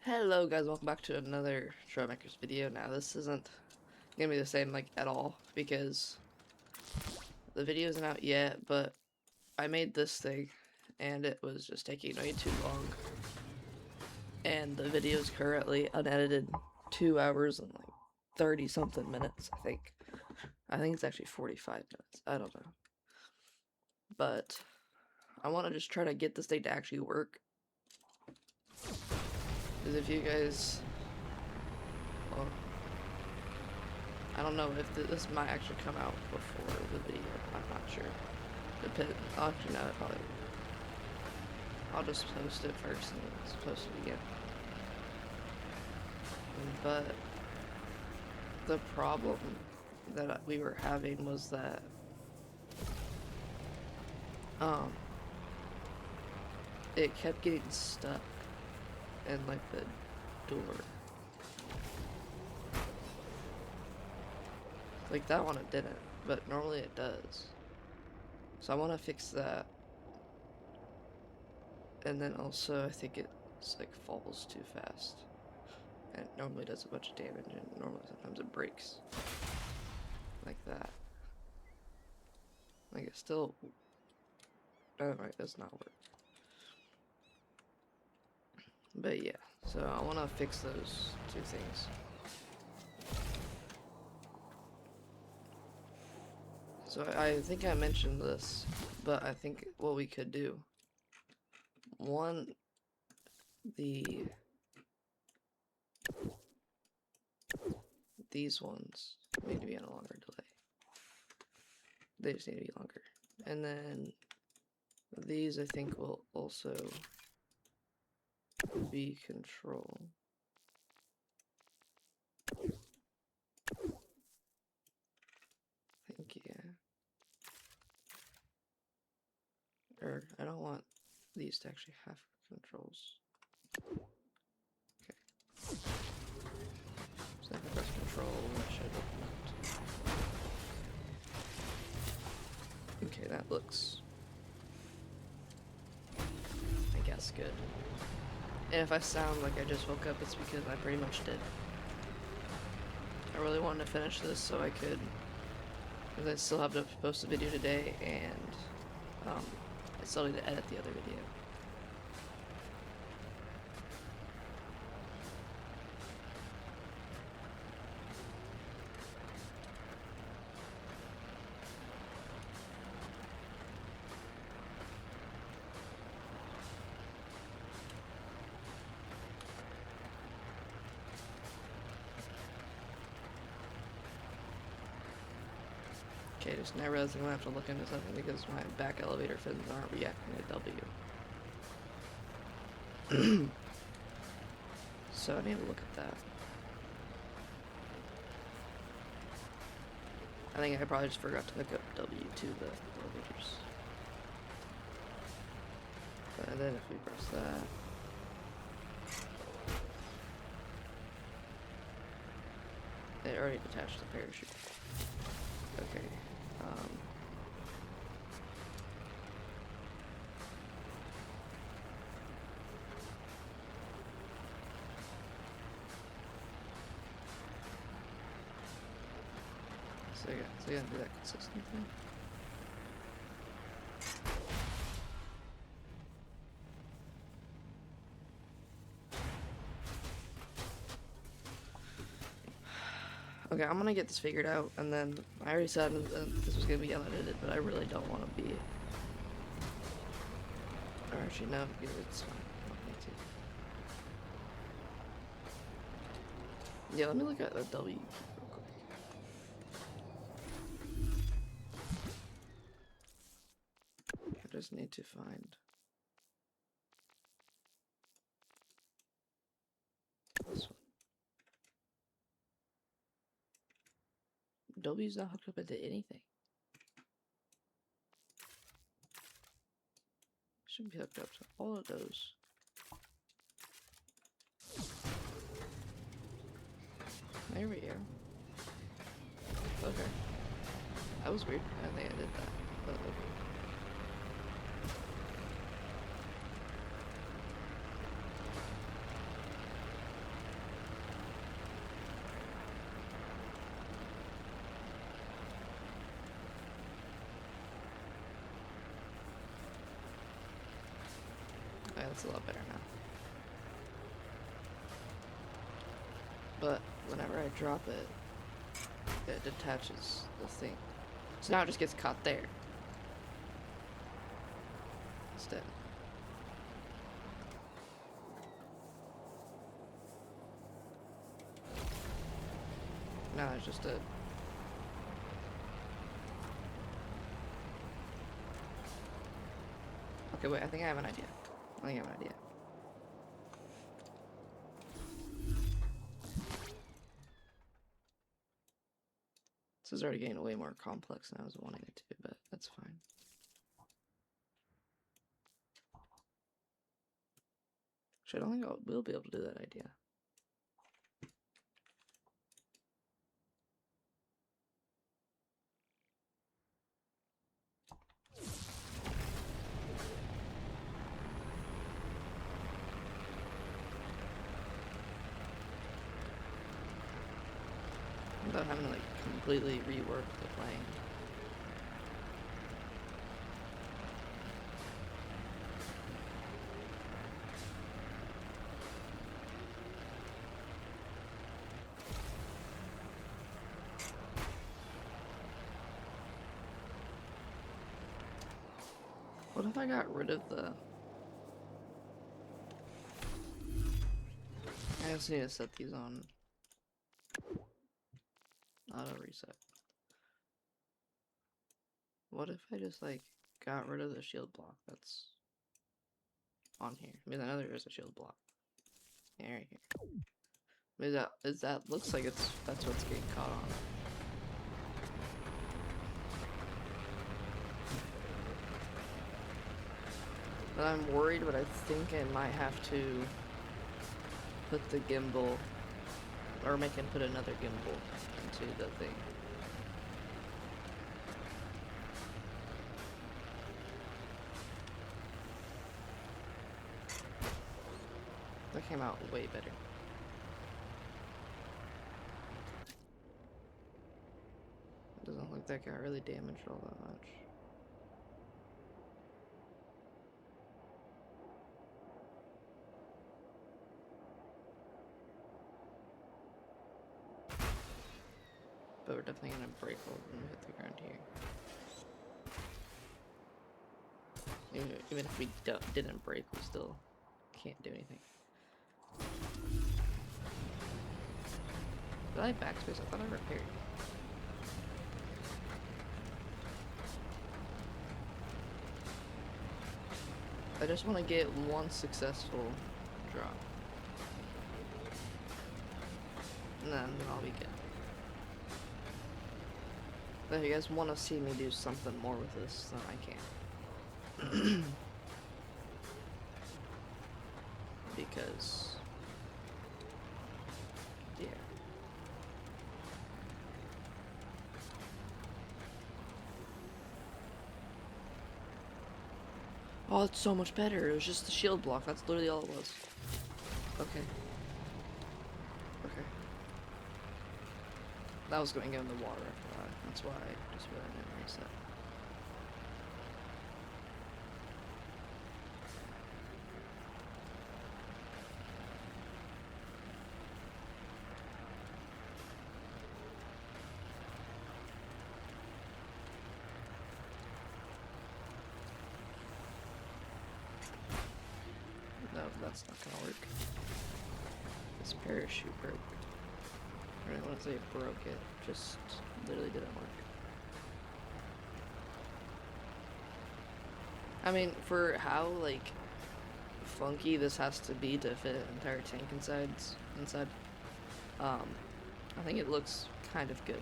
Hello guys, welcome back to another Showmakers video. Now this isn't gonna be the same like at all because the video isn't out yet, but I made this thing and it was just taking way too long. And the video is currently unedited 2 hours and like 30 something minutes, I think. I think it's actually 45 minutes. I don't know. But I want to just try to get this thing to actually work. Because if you guys, well, I don't know if this might actually come out before the video. I'm not sure. Actually, no, it probably. I'll just post it first and it's post it again. But the problem that we were having was that it kept getting stuck in like the door. Like that one it didn't, but normally it does. So I want to fix that. And then also I think it's like falls too fast. And it normally does a bunch of damage and normally sometimes it breaks. Like that. Like it still, oh, it does not work. But yeah, so I want to fix those two things. So I think I mentioned this, but I think what we could do, one, these ones need to be on a longer delay. They just need to be longer. And then these I think will also be control. I think, yeah. Or I don't want these to actually have controls. Okay. So if I press control, it should open up. Okay, that looks, I guess, good. And if I sound like I just woke up, it's because I pretty much did. I really wanted to finish this so I could, because I still have to post a video today, and I still need to edit the other video. Okay, just now realizing I'm gonna have to look into something because my back elevator fins aren't reacting to W. So I need to look at that. I think I probably just forgot to hook up W to the elevators. And then if we press that, it already detached the parachute. Okay. So you gotta do that consistently. Okay, I'm gonna get this figured out, and then I already said this was gonna be unedited, but I really don't want to be. Or actually, no, it's fine. I don't need to. Yeah, let me look at the W real quick. I just need to find this one. W's not hooked up into anything. Should be hooked up to all of those. There we go. Okay. That was weird. I think I did that. But okay. Yeah, that's a lot better now. But whenever I drop it, it detaches the thing. So now it just gets caught there. Instead. Now it's just a... Okay, wait, I think I have an idea. I think I have an idea. This is already getting way more complex than I was wanting it to, but that's fine. Actually, I don't think we'll be able to do that idea. Without having to like completely rework the plane. What if I got rid of the... I just need to set these on auto reset. What if I just like got rid of the shield block that's on here? I mean, I know there is a shield block. Yeah, right here. Maybe that looks like that's what's getting caught on. But I'm worried, but I think I might have to put the gimbal, or make him put another gimbal into the thing. That came out way better. It doesn't look like that got really damaged all that much. But we're definitely gonna break when we hit the ground here. Even if we didn't break, we still can't do anything. Did I backspace? I thought I repaired. I just want to get one successful drop. And then I'll be good. But if you guys want to see me do something more with this, then I can. Because... yeah. Oh, it's so much better. It was just the shield block. That's literally all it was. Okay. Okay. That was going to get in the water after that. That's why I just went in and reset. No, that's not gonna work. This parachute broke. I don't want to say it broke, it just literally didn't work. I mean, for how, like, funky this has to be to fit an entire tank inside, I think it looks kind of good.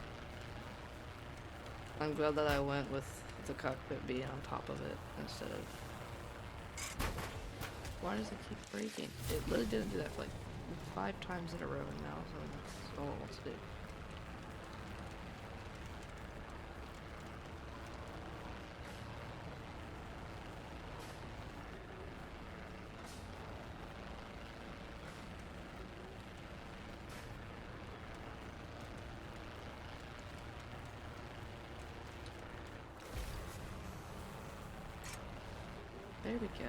I'm glad that I went with the cockpit being on top of it instead of... Why does it keep breaking? It literally didn't do that for like 5 times in a row, and now that's all it wants to do. There we go.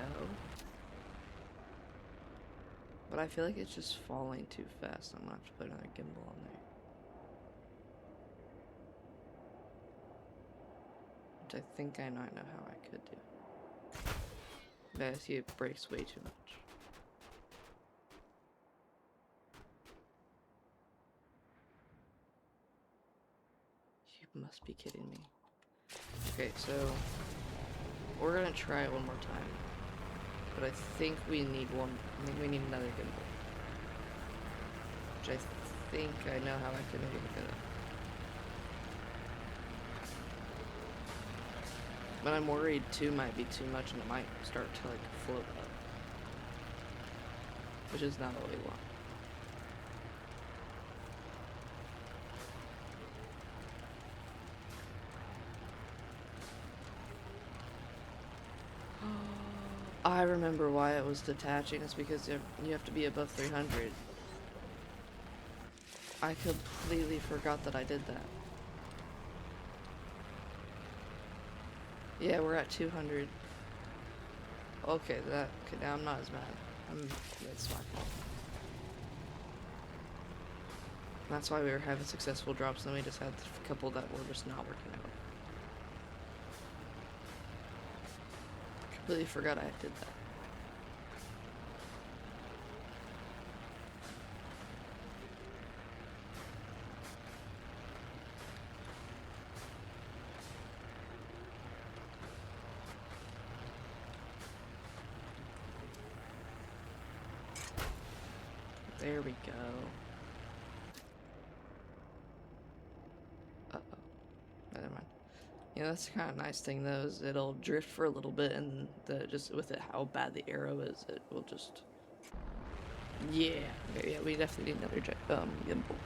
But I feel like it's just falling too fast. I'm gonna have to put another gimbal on there. Which I think I know how I could do. But I see it breaks way too much. You must be kidding me. Okay, so we're gonna try it one more time. But I think we need another gimbal. Which I think I know how I could maybe look at it. But I'm worried 2 might be too much and it might start to like float up. Which is not what we want. I remember why it was detaching. It's because you have to be above 300. I completely forgot that I did that. Yeah, we're at 200. Okay, now I'm not as mad. That's fine. That's why we were having successful drops, and then we just had a couple that were just not working out. Completely forgot I did that. There we go. Uh-oh. Never mind. You know, that's the kind of nice thing though, is it'll drift for a little bit, and just with it how bad the arrow is, it will just... Yeah. Okay, yeah, we definitely need another gimbal.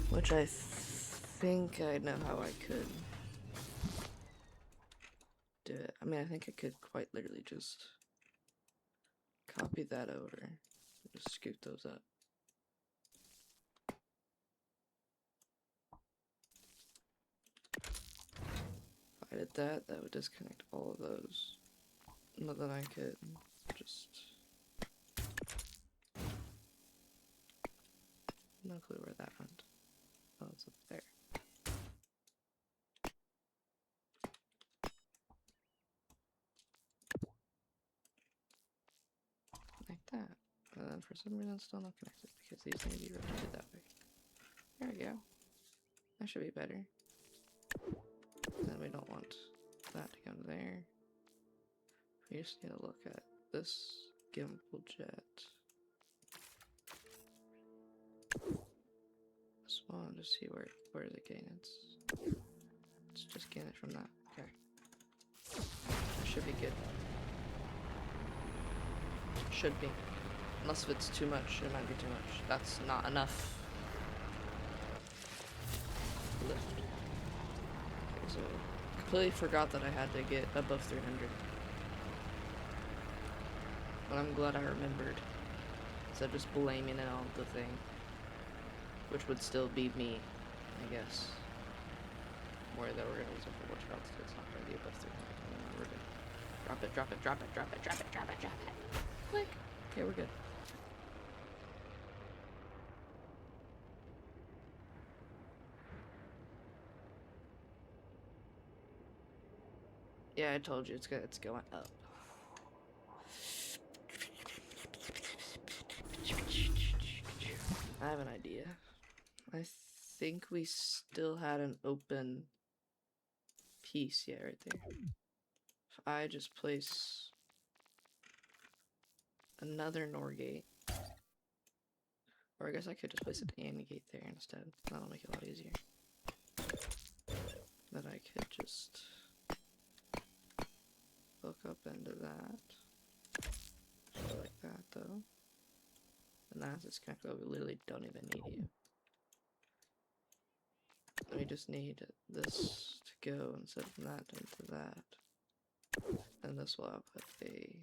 Which I think I know how I could do it. I mean, I think I could quite literally just copy that over and just scoot those up. If I did that, that would disconnect all of those. Not that I could just... No clue where that went. Oh, it's up there. Like that. And then for some reason it's still not connected because these need to be rotated that way. There we go. That should be better. Then we don't want that to come there. We just need to look at this gimbal jet. This one to see where is it getting its. Let's just gain it from that. Okay. That should be good. Should be. Unless if it's too much, it might be too much. That's not enough lift. Okay, so completely forgot that I had to get above 300. But I'm glad I remembered. Instead of just blaming it on the thing. Which would still be me, I guess. Worry that we're gonna lose a watch routes, so it's not gonna be above 300. We're good. Drop it, drop it, drop it, drop it, drop it, drop it, drop it. Click. Okay, we're good. Yeah, I told you it's going up. I have an idea. I think we still had an open piece, yeah, right there. If I just place another NOR gate, or I guess I could just place an AND gate there instead. That'll make it a lot easier. That I could just hook up into that. Like that, though. And that's disconnected. We literally don't even need you. We just need this to go instead of that into that. And this will output a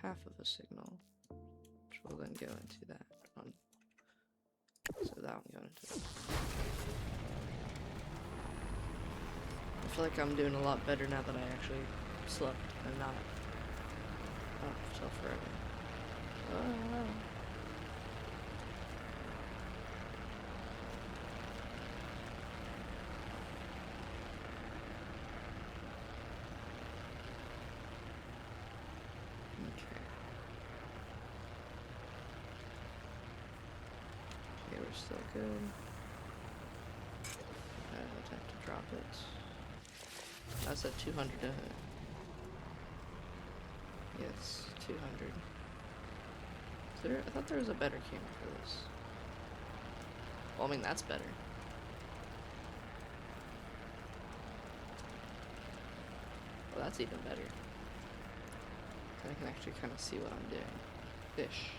half of a signal, which will then go into that one. So that one go into that. I feel like I'm doing a lot better now that I actually slept and not Oh, till forever. Oh. Okay. Okay, we're still good. I would have to drop it. That's at 200. Yes, 200. I thought there was a better camera for this. Well, I mean, that's better. Well, that's even better. Then I can actually kind of see what I'm doing. Fish.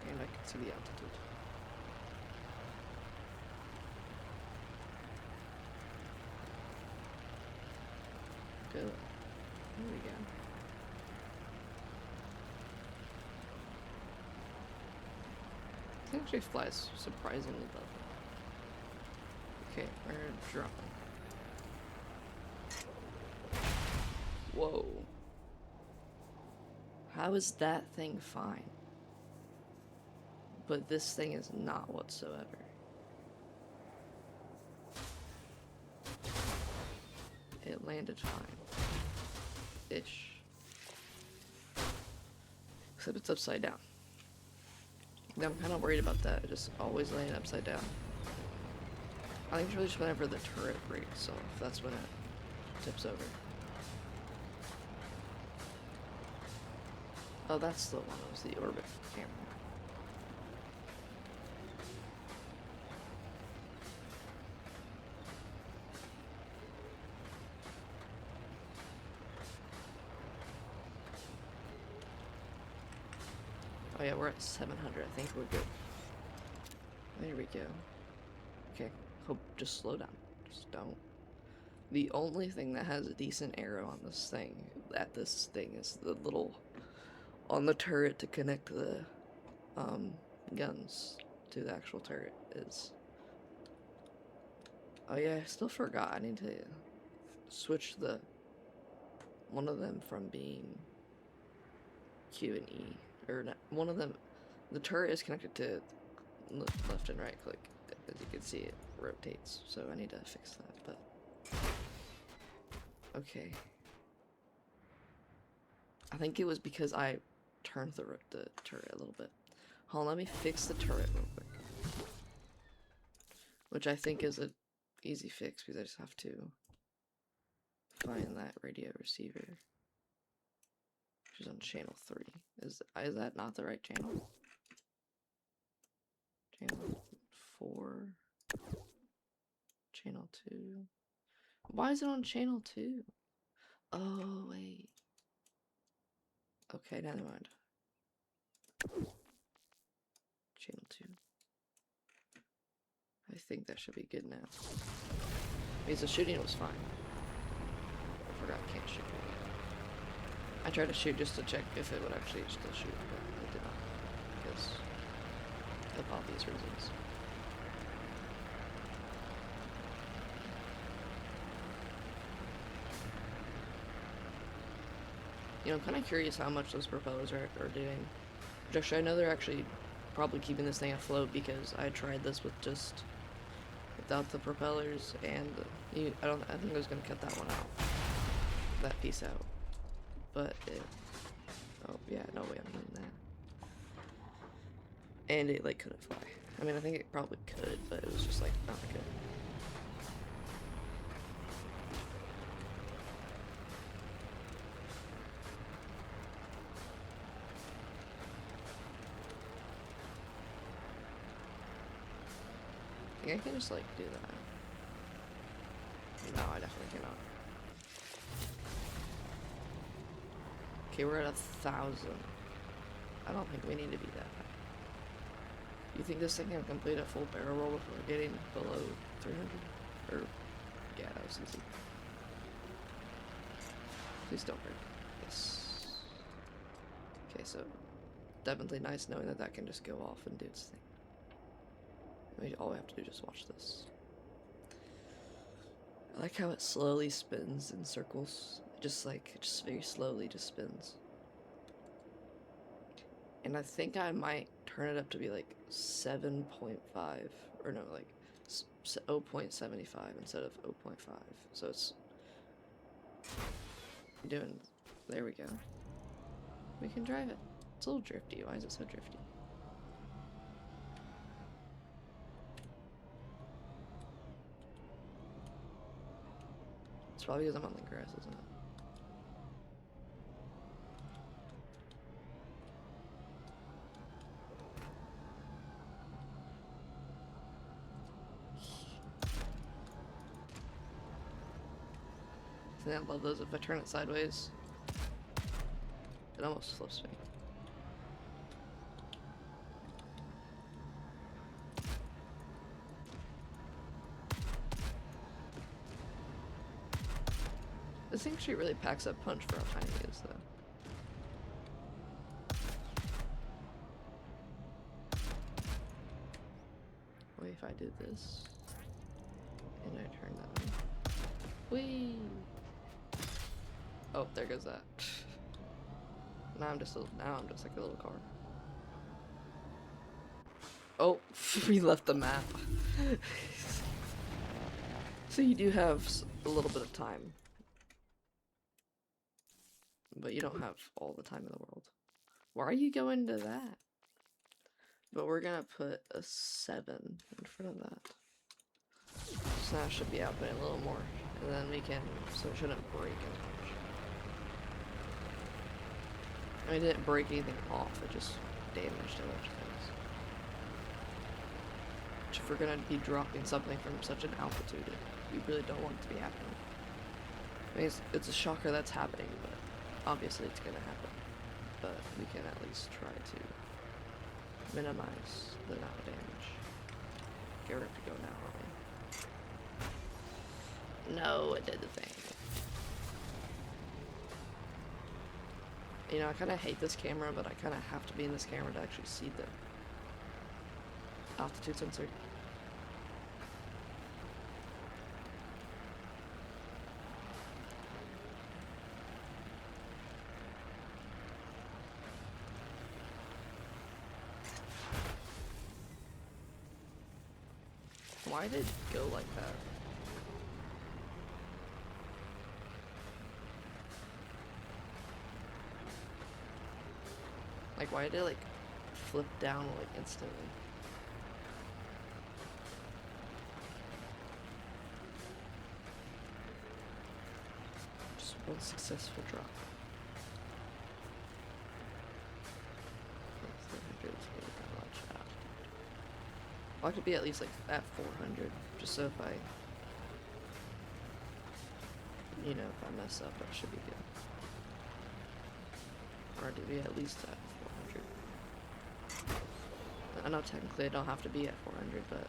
And I can see the altitude. Good. There we go. It actually flies surprisingly low. Okay, we're dropping. Whoa. How is that thing fine? But this thing is not whatsoever. It landed fine. Ish. Except it's upside down. I'm kind of worried about that. Just always laying upside down. I think it's really just whenever the turret breaks off. That's when it tips over. Oh, that's the one. It was the orbit camera. Oh yeah, we're at 700. I think we're good. There we go. Okay, hope just slow down. Just don't. The only thing that has a decent arrow on this thing, is the little on the turret to connect the guns to the actual turret is. Oh yeah, I still forgot. I need to switch one of them from being Q and E, or not, one of them. The turret is connected to left and right click. As you can see, it rotates. So I need to fix that. But okay, I think it was because I turned the turret a little bit. Hold on, let me fix the turret real quick. Which I think is a easy fix because I just have to find that radio receiver. Which is on channel 3. Is that not the right channel? Channel 4. Channel 2. Why is it on channel 2? Oh, wait. Okay, never mind. Channel 2. I think that should be good now. Because the shooting was fine. I forgot I can't shoot. I tried to shoot just to check if it would actually still shoot, but it did not. Because of obvious reasons. You know, I'm kind of curious how much those propellers are doing. Which actually, I know they're actually probably keeping this thing afloat because I tried this with just without the propellers, and I think I was gonna cut that one out, that piece out. But oh yeah, no way I'm doing that. And it like couldn't fly. I mean, I think it probably could, but it was just like not good. I think I can just like do that. No, I definitely cannot. Okay, we're at 1,000. I don't think we need to be that high. You think this thing can complete a full barrel roll before getting below 300? Or, yeah, that was easy. Please don't break. Yes. Okay, so definitely nice knowing that can just go off and do its thing. All we have to do is just watch this. I like how it slowly spins in circles just very slowly just spins. And I think I might turn it up to be like 7.5, or no, like 0.75 instead of 0.5. So it's doing, there we go. We can drive it. It's a little drifty. Why is it so drifty? It's probably because I'm on the grass, isn't it? See, I love those. If I turn it sideways, it almost flips me. This thing actually really packs up punch for how tiny it is, though. Wait, if I did this, and I turn that on. Whee! Oh, there goes that. Now I'm just like a little car. Oh, we left the map. So you do have a little bit of time. But you don't have all the time in the world. Why are you going to that? But we're gonna put a 7 in front of that. So now it should be outputting a little more. And then we can, so it shouldn't break as much. I mean, it didn't break anything off, it just damaged a bunch of things. Which if we're gonna be dropping something from such an altitude, we really don't want it to be happening. I mean, it's a shocker that's happening, but obviously it's gonna happen. But we can at least try to minimize the amount of damage. Okay, we're gonna have to go now, aren't we? No, it did the thing. You know, I kind of hate this camera, but I kind of have to be in this camera to actually see the altitude sensor. Why did it go like that? Like, why did it, like, flip down, like, instantly? Just one successful drop. I'll have to be at least, like, at 400, just so if I, you know, if I mess up, that should be good. Or to be at least at 400. I know technically I don't have to be at 400, but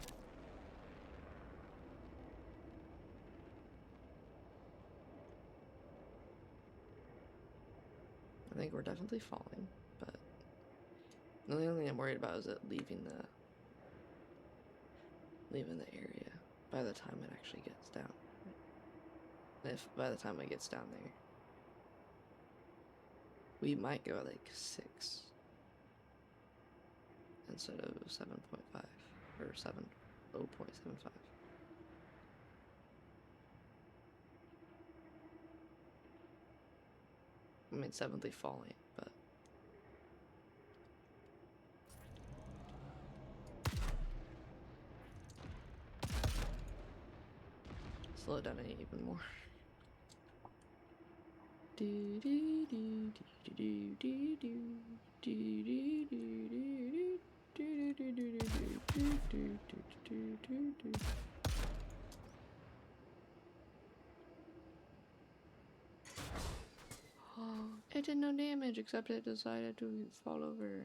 I think we're definitely falling, but the only thing I'm worried about is it leaving the area by the time it actually gets down. If by the time it gets down there, we might go at like 6 instead of 7.5 or 0.75. I mean, 7th falling, but slow it down even more. It did no damage except it decided to fall over.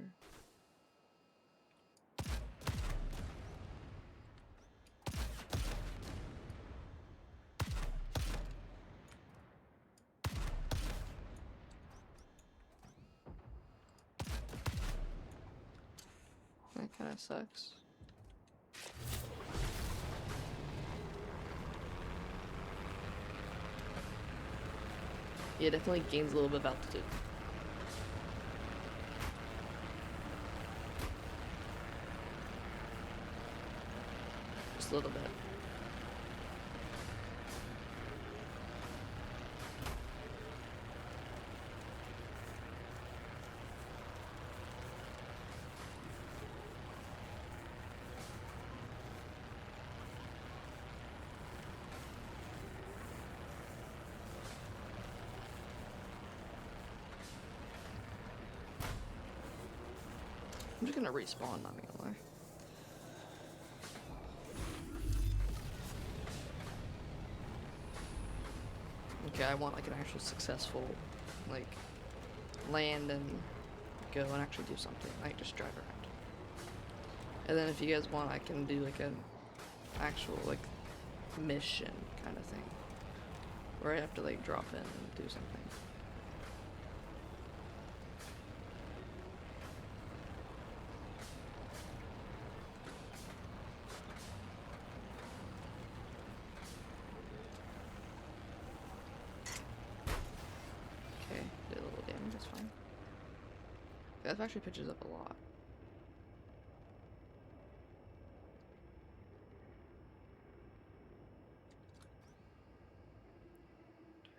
That kind of sucks. Yeah, it definitely gains a little bit of altitude. Just a little bit. I'm just gonna respawn, not gonna lie. Okay, I want like an actual successful, like, land and go and actually do something, like just drive around. And then if you guys want, I can do like an actual like mission kind of thing, where I have to like drop in and do something. Okay, did a little damage, that's fine. That actually pitches up a lot.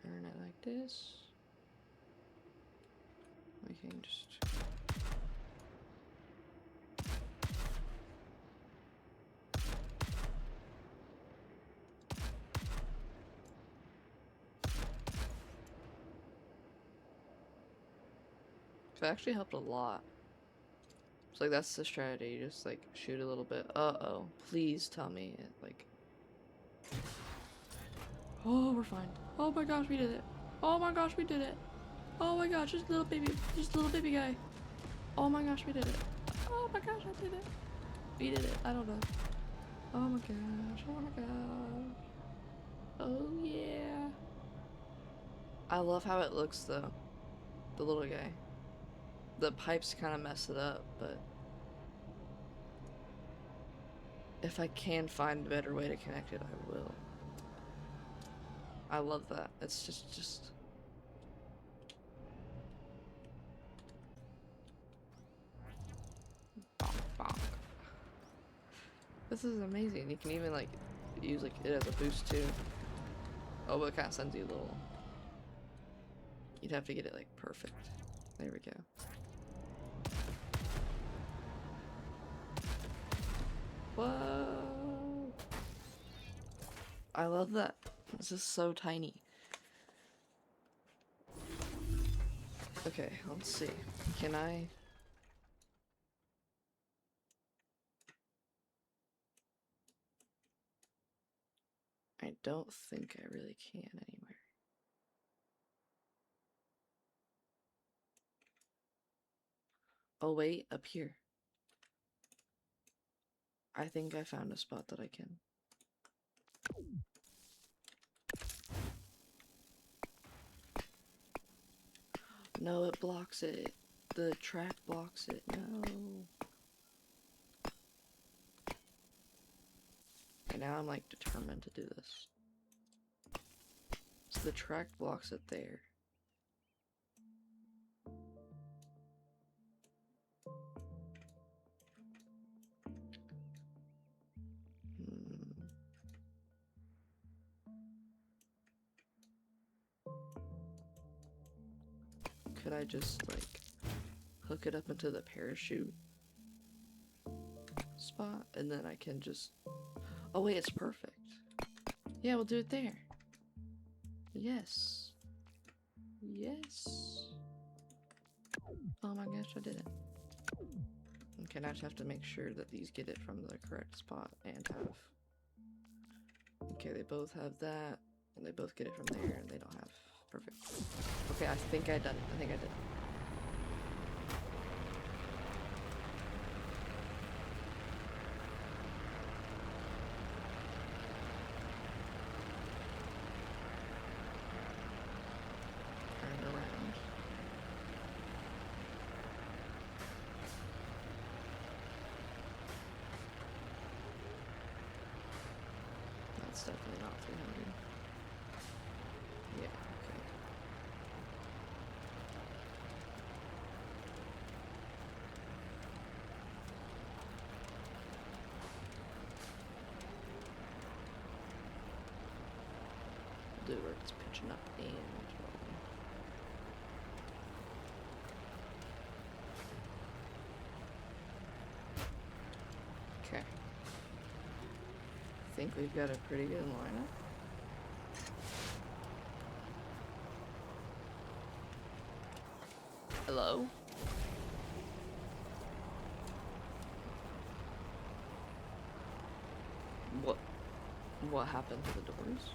Turn it like this. We can just... That actually helped a lot. So like that's the strategy, just like shoot a little bit. Uh-oh. Please tell me it like... Oh, we're fine. Oh my gosh, we did it. Oh my gosh, we did it. Oh my gosh, just a little baby guy. Oh my gosh, we did it. Oh my gosh, I did it. We did it. I don't know. Oh my gosh. Oh my gosh. Oh yeah. I love how it looks though. The little guy. The pipes kind of mess it up, but if I can find a better way to connect it, I will. I love that. It's just... Bonk, bonk. This is amazing. You can even like use like it as a boost too. Oh, but it kind of sends you a little... You'd have to get it like perfect. There we go. Whoa! I love that. This is so tiny. Okay, let's see. Can I... I don't think I really can anywhere. Oh wait, up here. I think I found a spot that I can. No, it blocks it. The track blocks it. No. Okay, now I'm like determined to do this. So the track blocks it there. Could I just like hook it up into the parachute spot and then I can just... Oh wait, it's perfect. Yeah, we'll do it there. Yes. Yes. Oh my gosh, I did it. Okay, now I just have to make sure that these get it from the correct spot and have... Okay, they both have that, and they both get it from there, and they don't have... Perfect. Okay, I think I done it. I think I did it. Turn around. That's definitely not 300. Yeah, okay. where it's pitching up and rolling. Okay. I think we've got a pretty good lineup. Hello? What happened to the doors?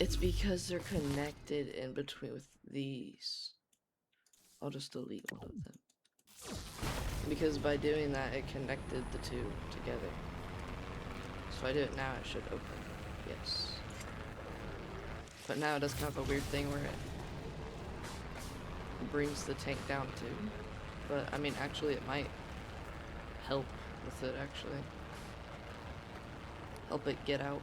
It's because they're connected in between with these. I'll just delete one of them. Because by doing that, it connected the two together. So if I do it now, it should open. Yes. But now it does kind of a weird thing where it brings the tank down too. But, I mean, actually it might help with it, actually. Help it get out.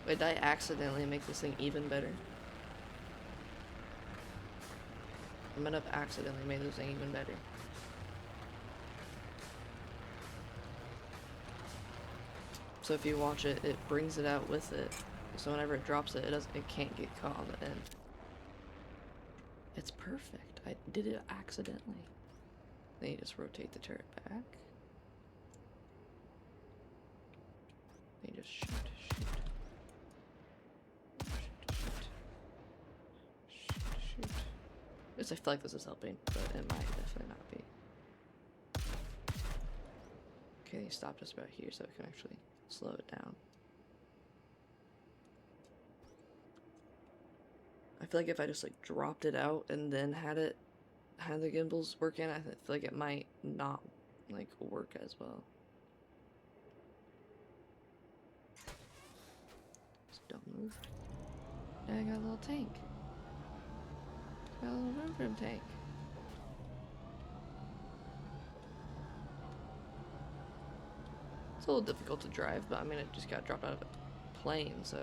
Did I accidentally make this thing even better? I might have accidentally made this thing even better. So if you watch it, it brings it out with it. So whenever it drops it, it can't get caught on the end. It's perfect. I did it accidentally. Then you just rotate the turret back. Then you just shoot. I feel like this is helping, but it might definitely not be. Okay, they stopped just about here so it can actually slow it down. I feel like if I just like dropped it out and then had the gimbals working, I feel like it might not like work as well. Just don't move. Yeah, I got a little tank. Got a little room for him tank. It's a little difficult to drive, but I mean, it just got dropped out of a plane, so.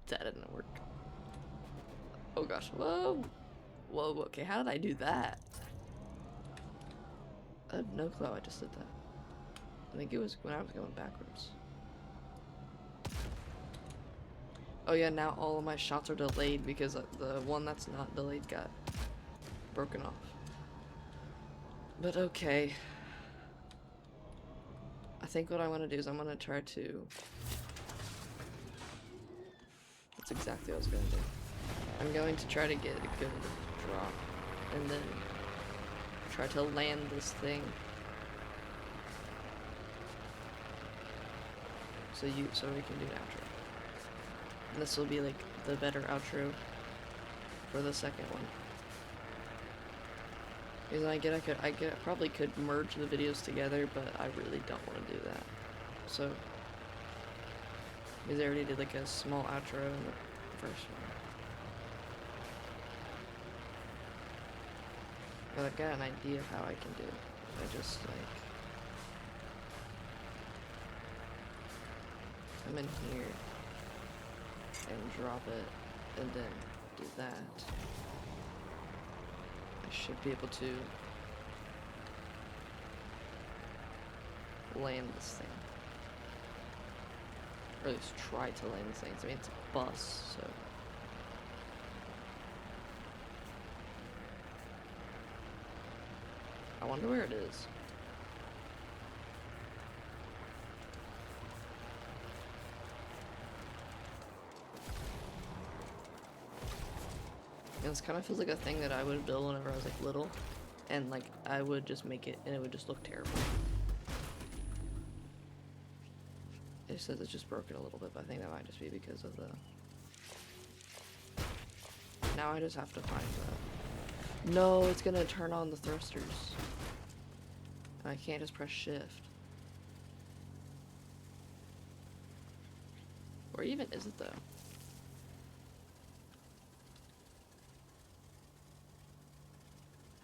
That didn't work. Oh gosh, whoa. Whoa, okay, how did I do that? I have no clue how I just did that. I think it was when I was going backwards. Oh yeah, now all of my shots are delayed because the one that's not delayed got broken off. But okay. I think what I want to do is I'm going to try to... That's exactly what I was going to do. I'm going to try to get a good drop and then try to land this thing. So we can do an outro. And this will be like the better outro for the second one. Because I probably could merge the videos together, but I really don't want to do that. So, because I already did like a small outro in the first one. But I've got an idea of how I can do it. I just like come in here and drop it and then do that. I should be able to land this thing. Or at least try to land this thing. I mean, it's a bus, so. I wonder where it is. And this kind of feels like a thing that I would build whenever I was like little, and like I would just make it and it would just look terrible. It says it's just broken a little bit, but I think that might just be because of the... Now I just have to find the... No, it's gonna turn on the thrusters. And I can't just press shift. Or even is it though?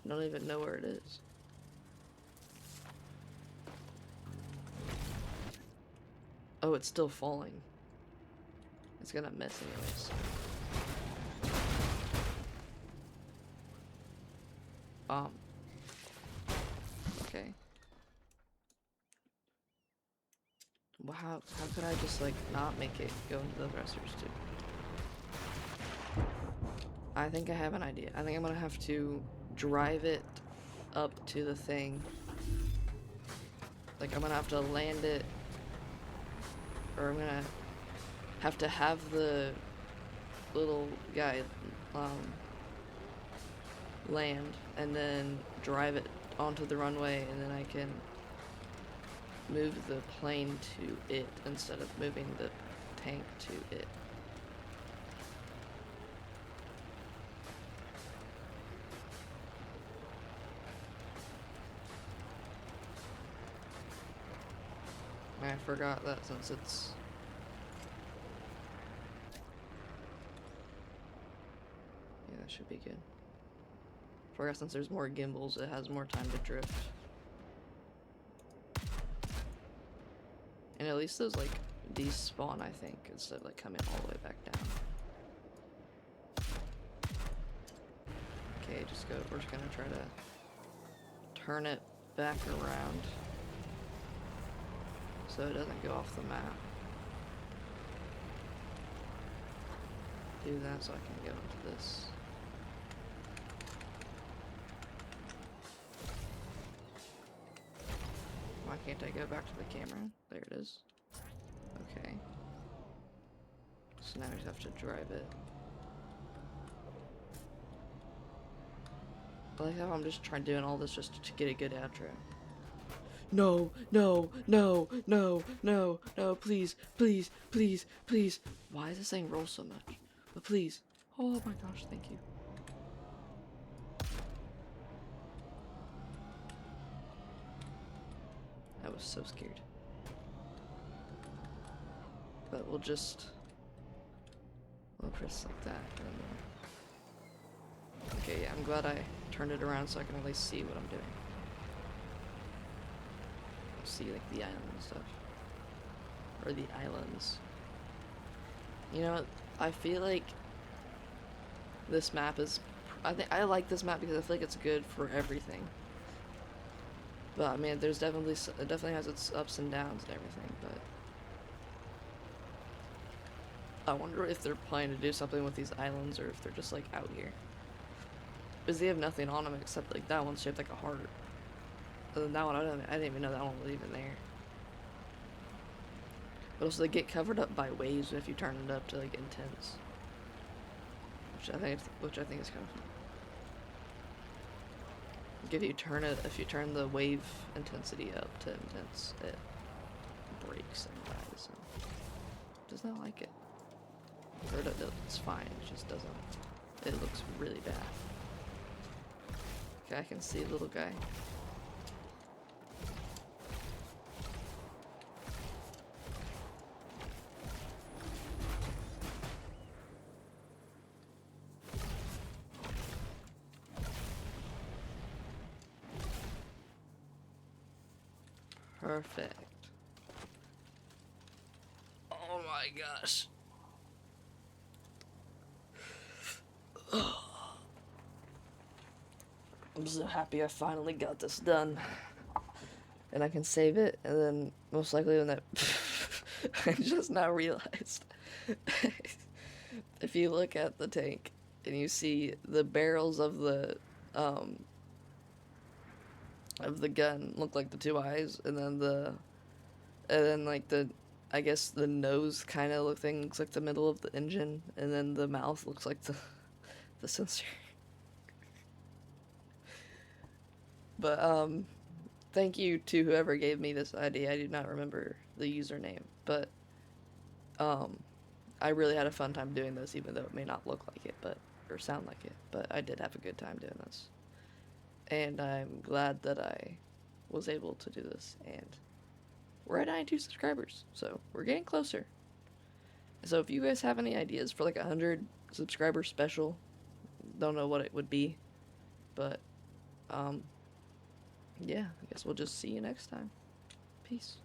I don't even know where it is. Oh, it's still falling. It's gonna miss anyways. how could I just like not make it go into the thrusters too? I think I have an idea. I think I'm gonna have to drive it up to the thing. Like I'm gonna have to land it, or I'm gonna have to have the little guy land and then drive it onto the runway, and then I can move the plane to it instead of moving the tank to it. I forgot that since it's... Yeah, that should be good. Forgot since there's more gimbals, it has more time to drift. And at least those, like, despawn, I think, instead of, like, coming all the way back down. Okay, we're just gonna try to turn it back around so it doesn't go off the map. Do that so I can go into this. Why can't I go back to the camera? There it is. Okay. So now we just have to drive it. I like how I'm just doing all this just to get a good outro. No, no, no, no, no, no, please, please, please, please. Why is this thing roll so much? But please. Oh my gosh, thank you. I was so scared. But we'll press like that. Okay, yeah, I'm glad I turned it around so I can at least see what I'm doing. See like the island and stuff. Or the islands. You know what? I feel like this map is... I like this map because I feel like it's good for everything. But I mean, it definitely has its ups and downs and everything, but... I wonder if they're planning to do something with these islands or if they're just like out here. Because they have nothing on them except like that one's shaped like a heart. Other than that one, I didn't even know that one was even there. But also they get covered up by waves if you turn it up to like intense. Which I think is kind of fun. Like if you turn the wave intensity up to intense, it breaks and dies and does not like it. Or it's fine, it just doesn't. It looks really bad. Okay, I can see the little guy. Perfect. Oh my gosh. I'm so happy I finally got this done. And I can save it, and then most likely when that... I just now realized. If you look at the tank, and you see the barrels of the gun look like the two eyes, and then like I guess the nose kind of looks like the middle of the engine, and then the mouth looks like the sensor. But thank you to whoever gave me this idea. I do not remember the username, but I really had a fun time doing this, even though it may not look like it, or sound like it, but I did have a good time doing this. And I'm glad that I was able to do this, and we're at 92 subscribers, so we're getting closer. So if you guys have any ideas for like 100 subscriber special, don't know what it would be, but yeah, I guess we'll just see you next time. Peace.